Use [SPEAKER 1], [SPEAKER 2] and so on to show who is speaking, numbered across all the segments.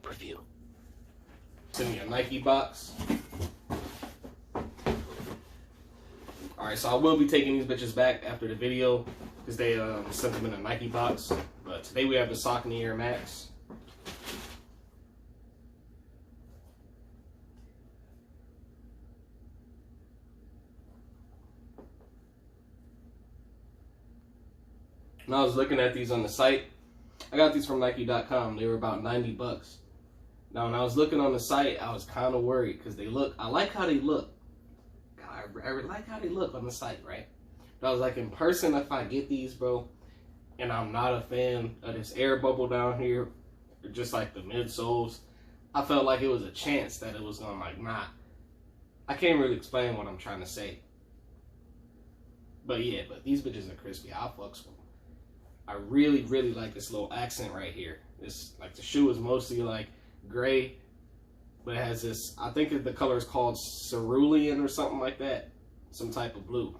[SPEAKER 1] review.
[SPEAKER 2] It's in your Nike box. Alright, so I will be taking these bitches back after the video because they sent them in a Nike box. But today we have the Saucony Air Max. And I was looking at these on the site. I got these from Nike.com. They were about 90 bucks. Now, when I was looking on the site, I was kind of worried because they look, I like how they look. I like how they look on the site, right? But I was like, in person, if I get these, bro, and I'm not a fan of this air bubble down here, or just like the midsoles, I felt like it was a chance that it was gonna like not. I can't really explain what I'm trying to say. But yeah, but these bitches are crispy. I'll fucks with them. I really, really like this little accent right here. This, like, the shoe is mostly like gray, but it has this, I think the color is called cerulean or something like that. Some type of blue.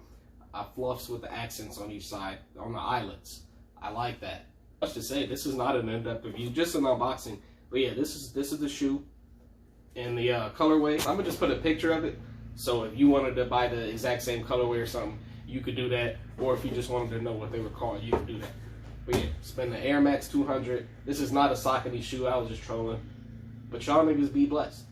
[SPEAKER 2] I fluffs with the accents on each side, on the eyelets. I like that. Much to say, this is not an in-depth review, just an unboxing. But yeah, this is the shoe and the colorway. I'm gonna just put a picture of it. So if you wanted to buy the exact same colorway or something, you could do that. Or if you just wanted to know what they were called, you could do that. But yeah, spend the Air Max 200. This is not a Saucony shoe. I was just trolling. But y'all niggas be blessed.